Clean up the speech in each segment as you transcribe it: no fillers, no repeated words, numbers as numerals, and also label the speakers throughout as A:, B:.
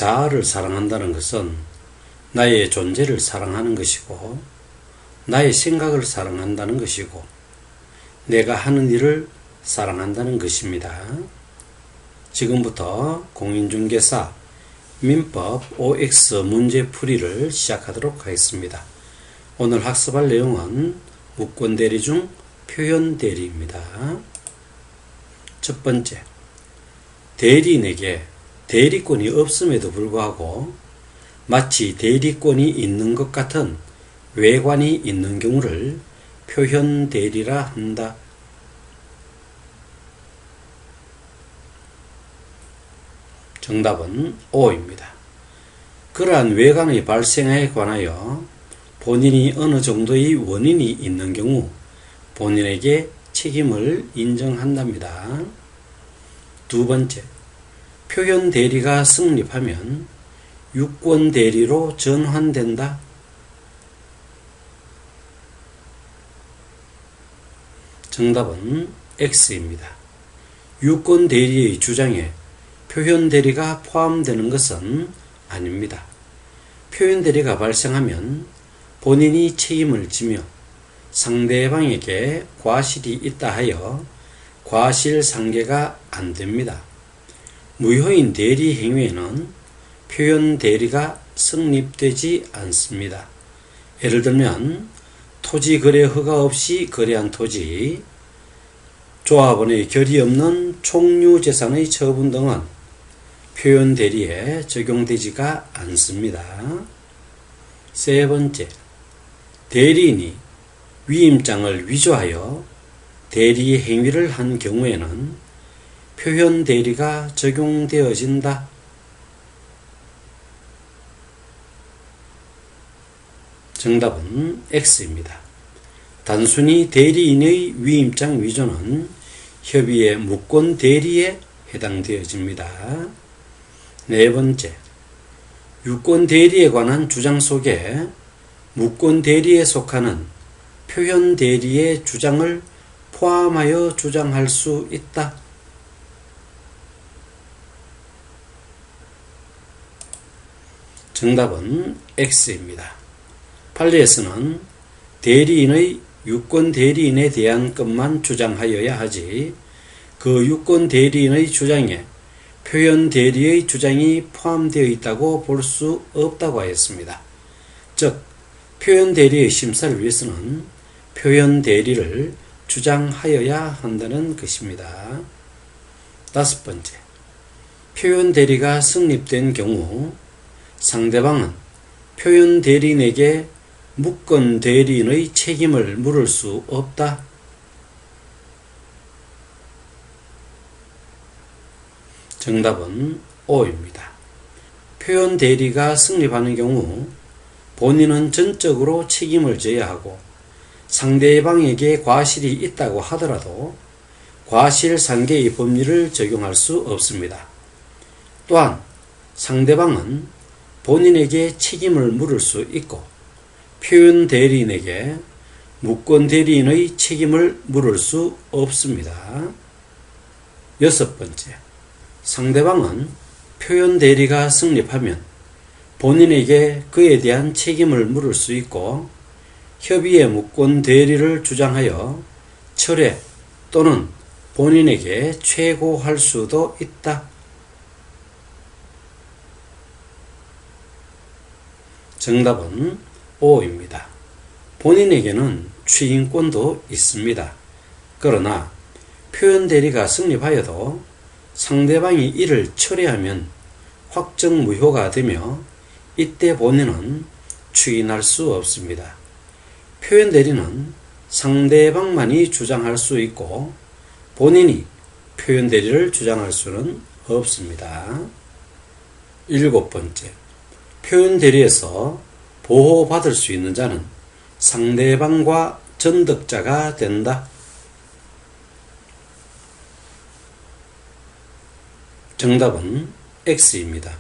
A: 자아를 사랑한다는 것은 나의 존재를 사랑하는 것이고, 나의 생각을 사랑한다는 것이고, 내가 하는 일을 사랑한다는 것입니다. 지금부터 공인중개사 민법 OX 문제풀이를 시작하도록 하겠습니다. 오늘 학습할 내용은 무권대리 중 표현대리입니다. 첫 번째, 대리인에게 대리권이 없음에도 불구하고 마치 대리권이 있는 것 같은 외관이 있는 경우를 표현대리라 한다. 정답은 O입니다. 그러한 외관의 발생에 관하여 본인이 어느 정도의 원인이 있는 경우 본인에게 책임을 인정한답니다. 두 번째, 표현 대리가 성립하면 유권 대리로 전환된다. 정답은 X입니다. 유권 대리의 주장에 표현 대리가 포함되는 것은 아닙니다. 표현 대리가 발생하면 본인이 책임을 지며 상대방에게 과실이 있다 하여 과실상계가 안 됩니다. 무효인 대리 행위에는 표현 대리가 성립되지 않습니다. 예를 들면 토지 거래 허가 없이 거래한 토지, 조합원의 결의 없는 총유재산의 처분 등은 표현 대리에 적용되지가 않습니다. 세 번째, 대리인이 위임장을 위조하여 대리 행위를 한 경우에는 표현 대리가 적용되어진다. 정답은 X입니다. 단순히 대리인의 위임장 위조는 협의의 무권 대리에 해당되어집니다. 네 번째, 유권 대리에 관한 주장 속에 무권 대리에 속하는 표현 대리의 주장을 포함하여 주장할 수 있다. 정답은 X입니다. 판례에서는 대리인의 유권 대리인에 대한 것만 주장하여야 하지 그 유권 대리인의 주장에 표현 대리의 주장이 포함되어 있다고 볼 수 없다고 하였습니다. 즉, 표현 대리의 심사를 위해서는 표현 대리를 주장하여야 한다는 것입니다. 다섯 번째, 표현 대리가 성립된 경우 상대방은 표현 대리인에게 무권 대리인의 책임을 물을 수 없다. 정답은 O입니다. 표현 대리가 성립하는 경우 본인은 전적으로 책임을 져야 하고 상대방에게 과실이 있다고 하더라도 과실상계의 법리를 적용할 수 없습니다. 또한 상대방은 본인에게 책임을 물을 수 있고 표현 대리인에게 무권 대리인의 책임을 물을 수 없습니다. 여섯 번째, 상대방은 표현 대리가 성립하면 본인에게 그에 대한 책임을 물을 수 있고 협의의 무권 대리를 주장하여 철회 또는 본인에게 최고할 수도 있다. 정답은 O입니다. 본인에게는 추인권도 있습니다. 그러나 표현 대리가 성립하여도 상대방이 이를 철회하면 확정 무효가 되며 이때 본인은 추인할 수 없습니다. 표현 대리는 상대방만이 주장할 수 있고 본인이 표현 대리를 주장할 수는 없습니다. 일곱 번째, 표현 대리에서 보호받을 수 있는 자는 상대방과 전득자가 된다. 정답은 X입니다.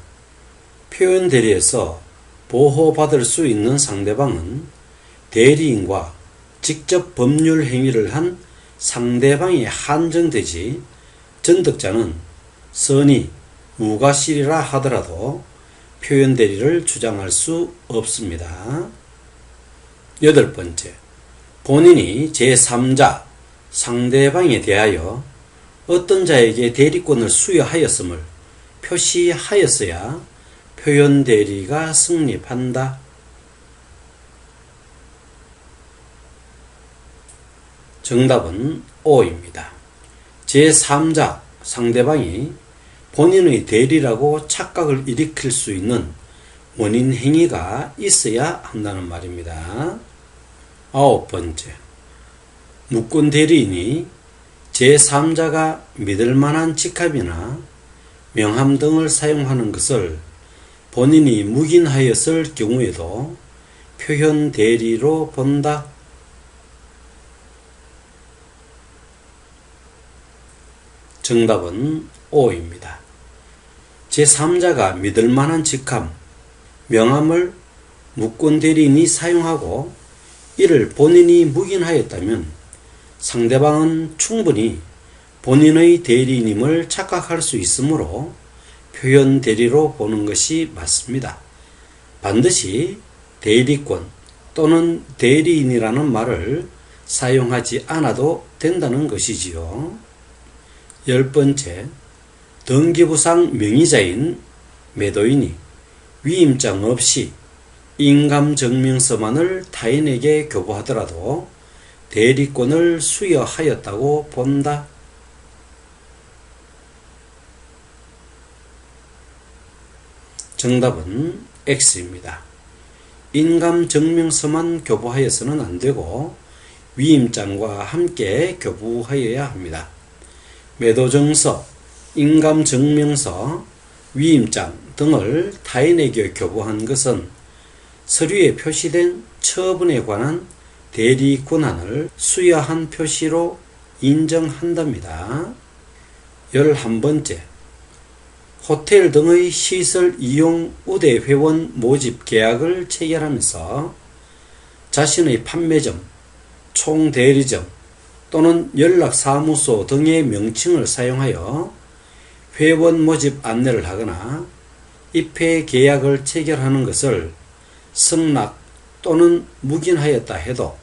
A: 표현 대리에서 보호받을 수 있는 상대방은 대리인과 직접 법률 행위를 한 상대방이 한정되지 전득자는 선의 무과실이라 하더라도 표현 대리를 주장할 수 없습니다. 8번째, 본인이 제3자 상대방에 대하여 어떤 자에게 대리권을 수여하였음을 표시하였어야 표현 대리가 성립한다. 정답은 O입니다. 제3자 상대방이 본인의 대리라고 착각을 일으킬 수 있는 원인 행위가 있어야 한다는 말입니다. 9번째, 무권 대리인이 제3자가 믿을 만한 직함이나 명함 등을 사용하는 것을 본인이 묵인하였을 경우에도 표현 대리로 본다. 정답은 O입니다. 제3자가 믿을 만한 직함, 명함을 무권 대리인이 사용하고 이를 본인이 묵인하였다면 상대방은 충분히 본인의 대리인임을 착각할 수 있으므로 표현 대리로 보는 것이 맞습니다. 반드시 대리권 또는 대리인이라는 말을 사용하지 않아도 된다는 것이지요. 10번째, 등기부상 명의자인 매도인이 위임장 없이 인감증명서만을 타인에게 교부하더라도 대리권을 수여하였다고 본다. 정답은 X입니다. 인감증명서만 교부하여서는 안되고 위임장과 함께 교부하여야 합니다. 매도증서, 인감증명서, 위임장 등을 타인에게 교부한 것은 서류에 표시된 처분에 관한 대리 권한을 수여한 표시로 인정한답니다. 11번째, 호텔 등의 시설 이용 우대 회원 모집 계약을 체결하면서 자신의 판매점, 총대리점 또는 연락사무소 등의 명칭을 사용하여 회원 모집 안내를 하거나 입회 계약을 체결하는 것을 승낙 또는 묵인하였다 해도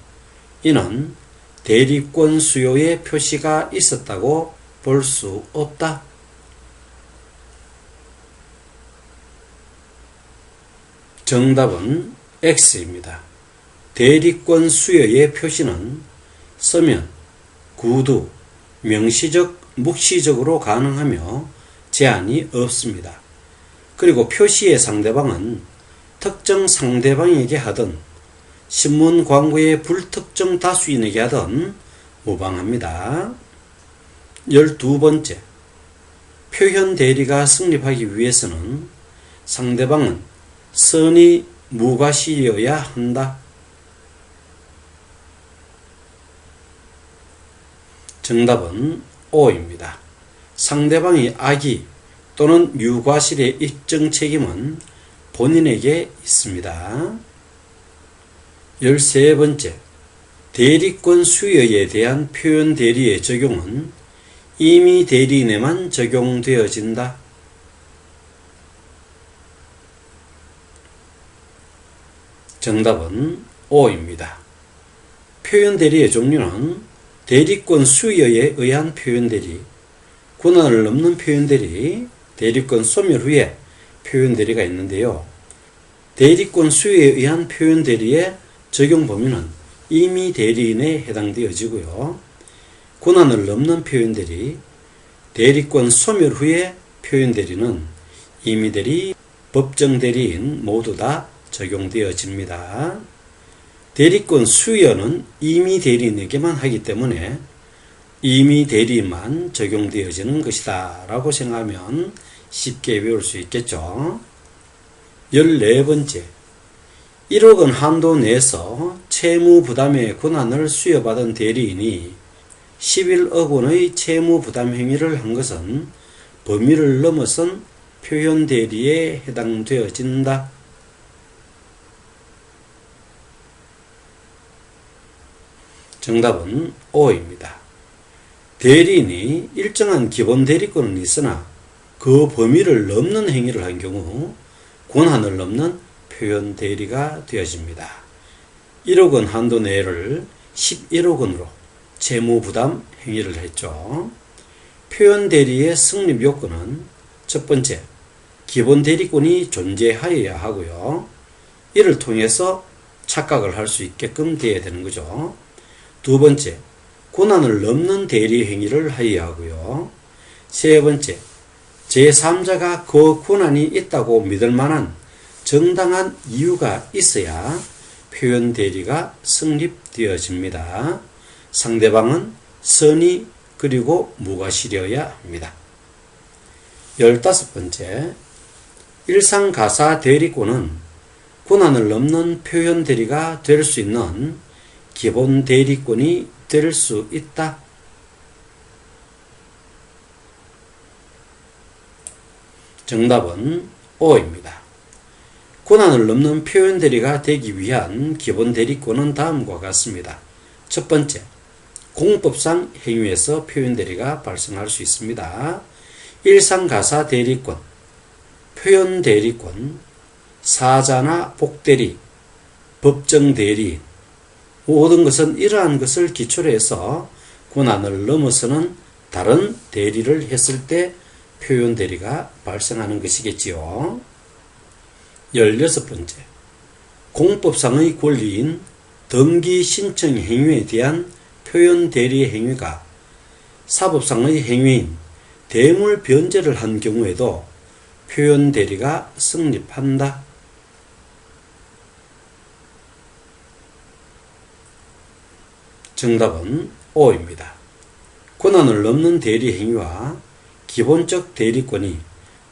A: 이는 대리권 수요의 표시가 있었다고 볼 수 없다. 정답은 X입니다. 대리권 수요의 표시는 서면, 구두, 명시적, 묵시적으로 가능하며 제한이 없습니다. 그리고 표시의 상대방은 특정 상대방에게 하든 신문 광고의 불특정 다수인에게 하든 무방합니다. 12번째, 표현 대리가 성립하기 위해서는 상대방은 선의 무과실이어야 한다. 정답은 O입니다. 상대방이 악의 또는 유과실의 입증 책임은 본인에게 있습니다. 13번째, 대리권 수여에 대한 표현 대리의 적용은 임의 대리인에만 적용되어진다. 정답은 O입니다. 표현 대리의 종류는 대리권 수여에 의한 표현 대리, 권한을 넘는 표현 대리, 대리권 소멸 후에 표현 대리가 있는데요. 대리권 수여에 의한 표현 대리의 적용 범위는 임의 대리인에 해당되어지고요. 권한을 넘는 표현 대리, 대리권 소멸 후에 표현 대리는 임의 대리, 법정 대리인 모두 다 적용되어집니다. 대리권 수여는 임의 대리인에게만 하기 때문에 임의 대리인만 적용되어지는 것이다 라고 생각하면 쉽게 외울 수 있겠죠. 14번째, 1억 원 한도 내에서 채무 부담의 권한을 수여받은 대리인이 11억 원의 채무 부담 행위를 한 것은 범위를 넘어선 표현 대리에 해당되어진다. 정답은 O입니다. 대리인이 일정한 기본 대리권은 있으나 그 범위를 넘는 행위를 한 경우 권한을 넘는 표현 대리가 되어집니다. 1억 원 한도 내를 11억 원으로 채무부담 행위를 했죠. 표현 대리의 성립 요건은 첫 번째, 기본 대리권이 존재하여야 하고요. 이를 통해서 착각을 할 수 있게끔 되어야 되는 거죠. 두 번째, 권한을 넘는 대리 행위를 하여야 하고요. 세 번째, 제3자가 그 권한이 있다고 믿을 만한 정당한 이유가 있어야 표현 대리가 성립되어집니다. 상대방은 선의 그리고 무과실이어야 합니다. 15번째, 일상가사 대리권은 권한을 넘는 표현 대리가 될 수 있는 기본 대리권이 될 수 있다. 정답은 O입니다. 권한을 넘는 표현 대리가 되기 위한 기본 대리권은 다음과 같습니다. 첫 번째, 공법상 행위에서 표현 대리가 발생할 수 있습니다. 일상가사 대리권, 표현 대리권, 사자나 복대리, 법정 대리, 모든 것은 이러한 것을 기초로 해서 권한을 넘어서는 다른 대리를 했을 때 표현 대리가 발생하는 것이겠지요. 16번째, 공법상의 권리인 등기 신청 행위에 대한 표현 대리 행위가 사법상의 행위인 대물 변제를 한 경우에도 표현 대리가 성립한다. 정답은 O입니다. 권한을 넘는 대리 행위와 기본적 대리권이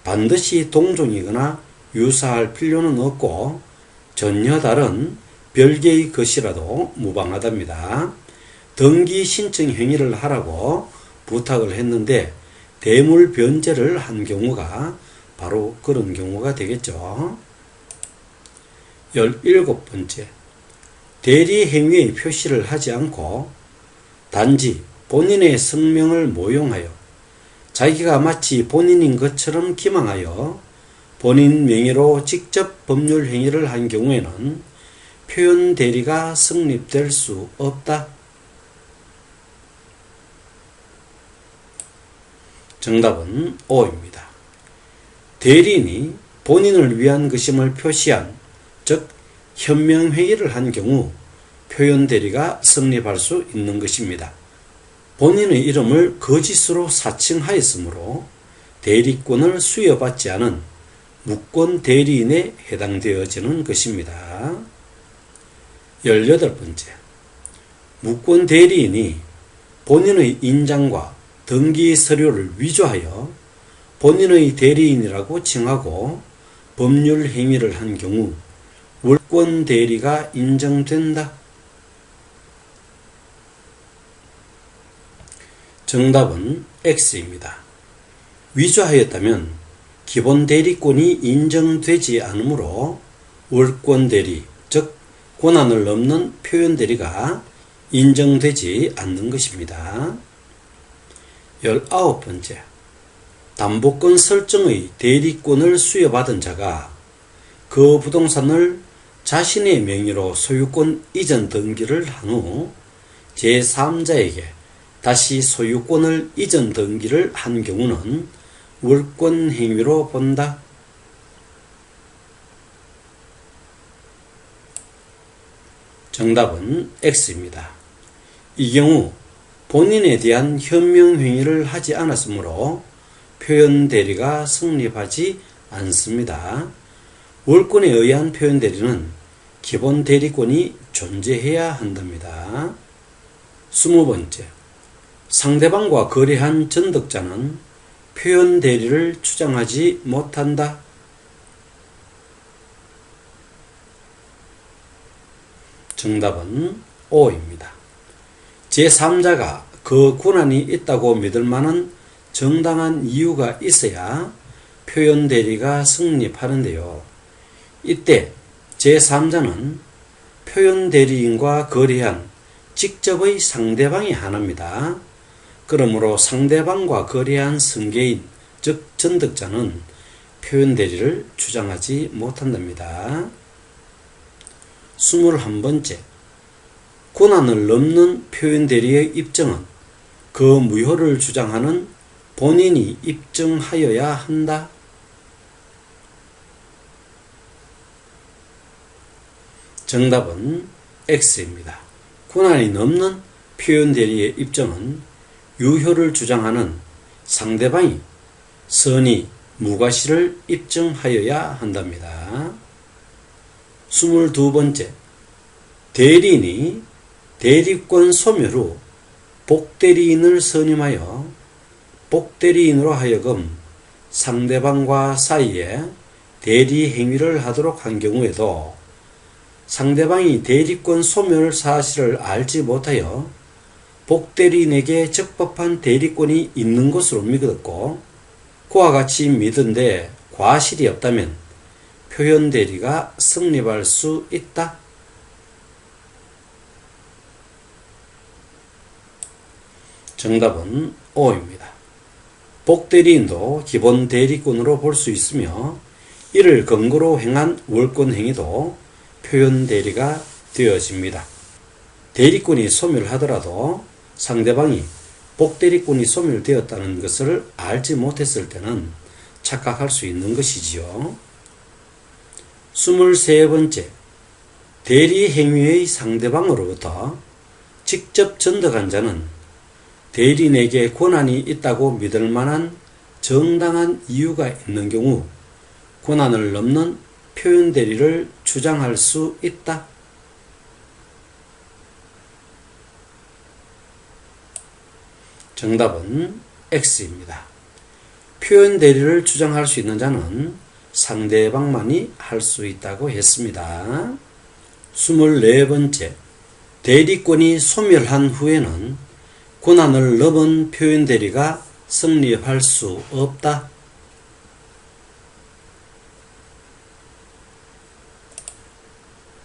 A: 반드시 동종이거나 유사할 필요는 없고 전혀 다른 별개의 것이라도 무방하답니다. 등기 신청 행위를 하라고 부탁을 했는데 대물 변제를 한 경우가 바로 그런 경우가 되겠죠. 17번째, 대리 행위의 표시를 하지 않고 단지 본인의 성명을 모용하여 자기가 마치 본인인 것처럼 기망하여 본인 명의로 직접 법률 행위를 한 경우에는 표현 대리가 성립될 수 없다. 정답은 O입니다. 대리인이 본인을 위한 것임을 표시한, 즉 현명회의를 한 경우 표현 대리가 성립할 수 있는 것입니다. 본인의 이름을 거짓으로 사칭하였으므로 대리권을 수여받지 않은 무권 대리인에 해당되어지는 것입니다. 18번째, 무권 대리인이 본인의 인장과 등기 서류를 위조하여 본인의 대리인이라고 칭하고 법률 행위를 한 경우 물권 대리가 인정된다. 정답은 X입니다. 위조하였다면 기본 대리권이 인정되지 않으므로 월권 대리, 즉 권한을 넘는 표현 대리가 인정되지 않는 것입니다. 19번째, 담보권 설정의 대리권을 수여받은 자가 그 부동산을 자신의 명의로 소유권 이전 등기를 한 후 제3자에게 다시 소유권을 이전 등기를 한 경우는 월권 행위로 본다. 정답은 X입니다. 이 경우 본인에 대한 현명행위를 하지 않았으므로 표현 대리가 성립하지 않습니다. 월권에 의한 표현 대리는 기본 대리권이 존재해야 한답니다. 20번째, 상대방과 거래한 전득자는 표현 대리를 주장하지 못한다. 정답은 O입니다. 제3자가 그 권한이 있다고 믿을 만한 정당한 이유가 있어야 표현 대리가 성립하는데요. 이때 제3자는 표현 대리인과 거래한 직접의 상대방이 하나입니다. 그러므로 상대방과 거래한 승계인, 즉 전득자는 표현 대리를 주장하지 못한답니다. 21번째, 고난을 넘는 표현 대리의 입증은 그 무효를 주장하는 본인이 입증하여야 한다. 정답은 X입니다. 고난이 넘는 표현 대리의 입증은 유효를 주장하는 상대방이 선의, 무과실을 입증하여야 한답니다. 22번째, 대리인이 대리권 소멸 후 복대리인을 선임하여 복대리인으로 하여금 상대방과 사이에 대리 행위를 하도록 한 경우에도 상대방이 대리권 소멸 사실을 알지 못하여 복대리인에게 적법한 대리권이 있는 것으로 믿었고 그와 같이 믿은데 과실이 없다면 표현 대리가 성립할 수 있다. 정답은 O입니다. 복대리인도 기본 대리권으로 볼 수 있으며 이를 근거로 행한 월권 행위도 표현 대리가 되어집니다. 대리권이 소멸하더라도 상대방이 복대리권이 소멸되었다는 것을 알지 못했을 때는 착각할 수 있는 것이지요. 23번째, 대리 행위의 상대방으로부터 직접 전득한 자는 대리인에게 권한이 있다고 믿을 만한 정당한 이유가 있는 경우 권한을 넘는 표현 대리를 주장할 수 있다. 정답은 X입니다. 표현 대리를 주장할 수 있는 자는 상대방만이 할 수 있다고 했습니다. 24번째, 대리권이 소멸한 후에는 권한을 넘은 표현 대리가 성립할 수 없다.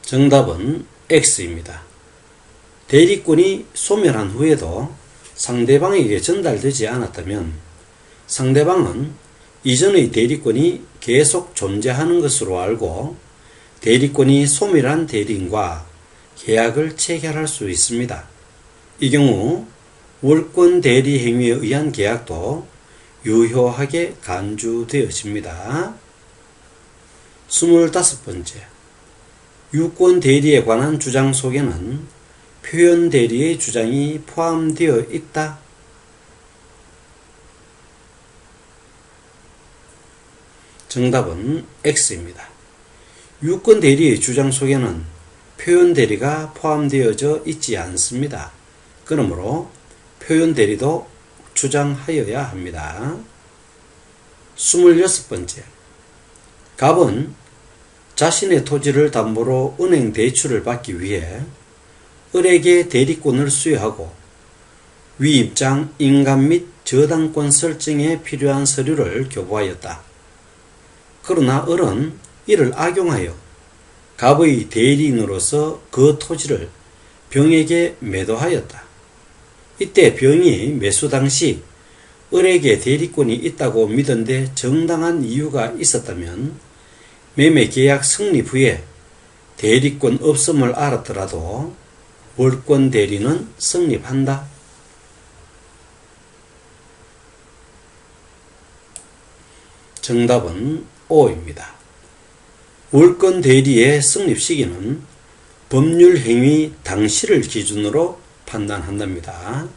A: 정답은 X입니다. 대리권이 소멸한 후에도 상대방에게 전달되지 않았다면 상대방은 이전의 대리권이 계속 존재하는 것으로 알고 대리권이 소멸한 대리인과 계약을 체결할 수 있습니다. 이 경우 월권 대리 행위에 의한 계약도 유효하게 간주되어집니다. 25번째, 유권 대리에 관한 주장 속에는 표현 대리의 주장이 포함되어 있다. 정답은 X입니다. 유권 대리의 주장 속에는 표현 대리가 포함되어져 있지 않습니다. 그러므로 표현 대리도 주장하여야 합니다. 26번째, 갑은 자신의 토지를 담보로 은행 대출을 받기 위해 을에게 대리권을 수여하고 위입장, 인감 및 저당권 설정에 필요한 서류를 교부하였다. 그러나 을은 이를 악용하여 갑의 대리인으로서 그 토지를 병에게 매도하였다. 이때 병이 매수 당시 을에게 대리권이 있다고 믿은 데 정당한 이유가 있었다면 매매 계약 성립 후에 대리권 없음을 알았더라도 월권 대리는 성립한다. 정답은 O입니다. 월권 대리의 성립 시기는 법률 행위 당시를 기준으로 판단한답니다.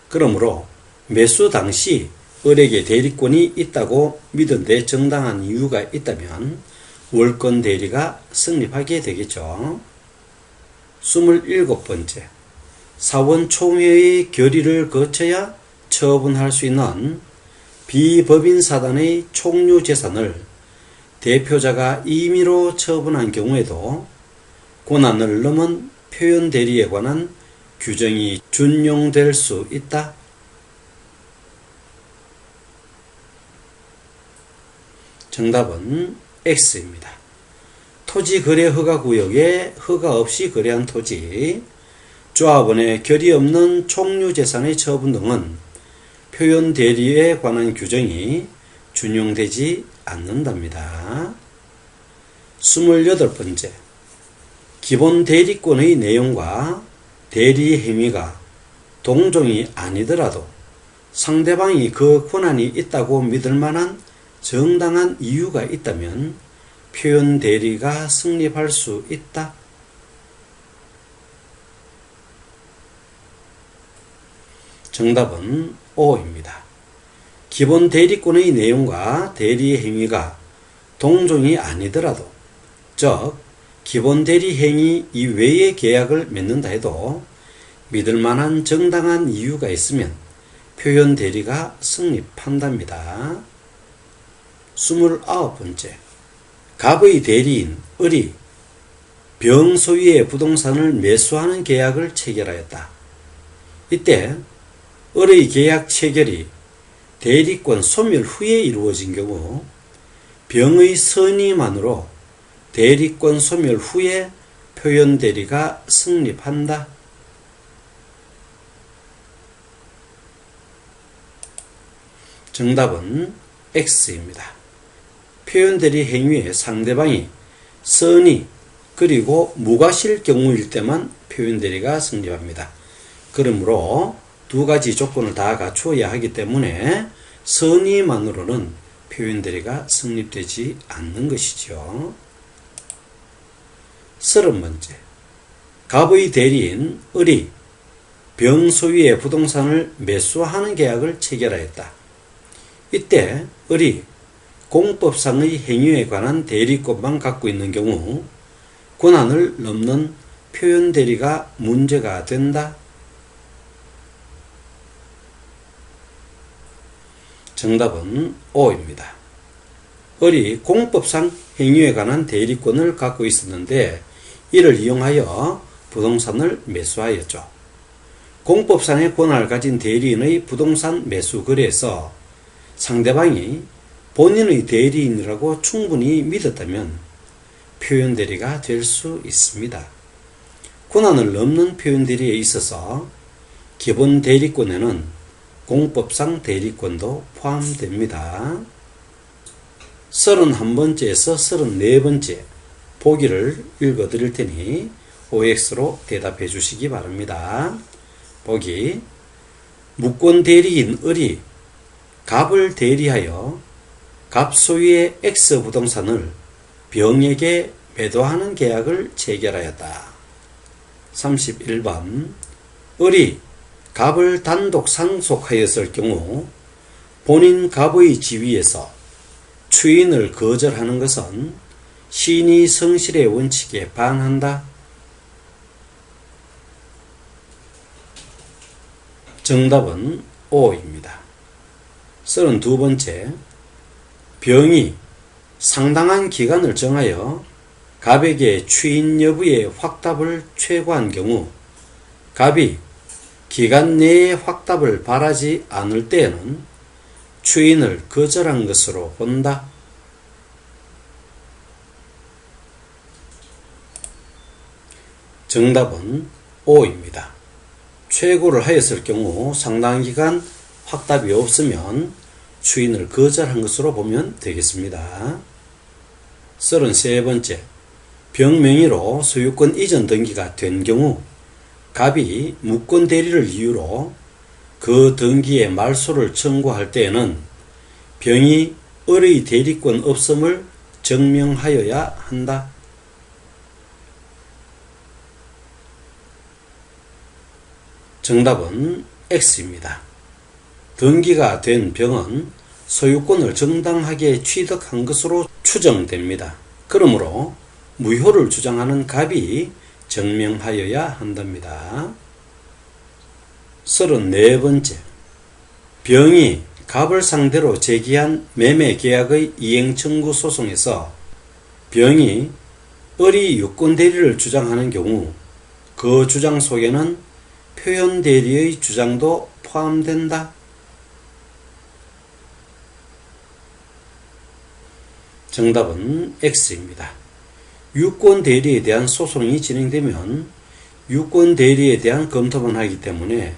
A: 그러므로 매수 당시 을에게 대리권이 있다고 믿은 데 정당한 이유가 있다면 월권 대리가 성립하게 되겠죠. 27번째, 사원총회의 결의를 거쳐야 처분할 수 있는 비법인 사단의 총류 재산을 대표자가 임의로 처분한 경우에도 권한을 넘은 표현 대리에 관한 규정이 준용될 수 있다. 정답은 X입니다. 토지거래허가구역에 허가 없이 거래한 토지, 조합원의 결의 없는 총류재산의 처분 등은 표현 대리에 관한 규정이 준용되지 않는답니다. 28번째, 기본 대리권의 내용과 대리 행위가 동종이 아니더라도 상대방이 그 권한이 있다고 믿을 만한 정당한 이유가 있다면 표현 대리가 성립할 수 있다. 정답은 O입니다. 기본 대리권의 내용과 대리 행위가 동종이 아니더라도, 즉 기본 대리 행위 이외의 계약을 맺는다 해도 믿을 만한 정당한 이유가 있으면 표현 대리가 성립한답니다. 29번째, 갑의 대리인 을이 병 소유의 부동산을 매수하는 계약을 체결하였다. 이때 을의 계약 체결이 대리권 소멸 후에 이루어진 경우 병의 선의만으로 대리권 소멸 후에 표현 대리가 성립한다. 정답은 X입니다. 표현 대리 행위에 상대방이 선의 그리고 무과실 경우일 때만 표현 대리가 성립합니다. 그러므로 두 가지 조건을 다 갖추어야 하기 때문에 선의만으로는 표현 대리가 성립되지 않는 것이죠. 30번째, 갑의 대리인 을이 병 소유의 부동산을 매수하는 계약을 체결하였다. 이때 을이 공법상의 행위에 관한 대리권만 갖고 있는 경우 권한을 넘는 표현 대리가 문제가 된다. 정답은 O입니다. 을이 공법상 행위에 관한 대리권을 갖고 있었는데 이를 이용하여 부동산을 매수하였죠. 공법상의 권한을 가진 대리인의 부동산 매수 거래에서 상대방이 본인의 대리인이라고 충분히 믿었다면 표현 대리가 될 수 있습니다. 권한을 넘는 표현 대리에 있어서 기본 대리권에는 공법상 대리권도 포함됩니다. 31번째에서 34번째 보기를 읽어드릴 테니 OX로 대답해 주시기 바랍니다. 보기, 무권 대리인 을이 갑을 대리하여 갑 소유의 X 부동산을 병에게 매도하는 계약을 체결하였다. 31번, 을이 갑을 단독 상속하였을 경우 본인 갑의 지위에서 추인을 거절하는 것은 신의 성실의 원칙에 반한다. 정답은 O입니다. 32번째, 병이 상당한 기간을 정하여 갑에게 추인 여부의 확답을 최고한 경우 갑이 기간 내에 확답을 바라지 않을 때에는 추인을 거절한 것으로 본다. 정답은 O입니다. 최고를 하였을 경우 상당한 기간 확답이 없으면 추인을 거절한 것으로 보면 되겠습니다. 33번째, 병 명의로 소유권 이전 등기가 된 경우 갑이 무권 대리를 이유로 그 등기의 말소를 청구할 때에는 병이 을의 대리권 없음을 증명하여야 한다. 정답은 X입니다. 등기가 된 병은 소유권을 정당하게 취득한 것으로 추정됩니다. 그러므로 무효를 주장하는 갑이 증명하여야 한답니다. 34번째, 병이 갑을 상대로 제기한 매매계약의 이행청구 소송에서 병이 을이 유권대리를 주장하는 경우 그 주장 속에는 표현대리의 주장도 포함된다. 정답은 X입니다. 유권대리에 대한 소송이 진행되면 유권대리에 대한 검토만 하기 때문에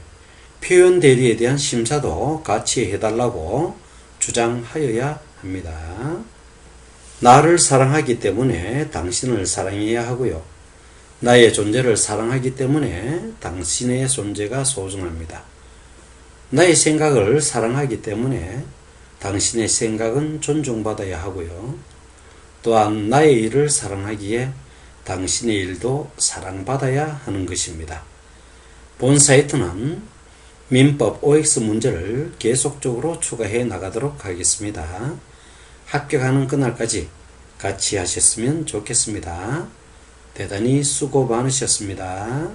A: 표현대리에 대한 심사도 같이 해달라고 주장하여야 합니다. 나를 사랑하기 때문에 당신을 사랑해야 하고요. 나의 존재를 사랑하기 때문에 당신의 존재가 소중합니다. 나의 생각을 사랑하기 때문에 당신의 생각은 존중받아야 하고요. 또한 나의 일을 사랑하기에 당신의 일도 사랑받아야 하는 것입니다. 본 사이트는 민법 OX 문제를 계속적으로 추가해 나가도록 하겠습니다. 합격하는 그날까지 같이 하셨으면 좋겠습니다. 대단히 수고 많으셨습니다.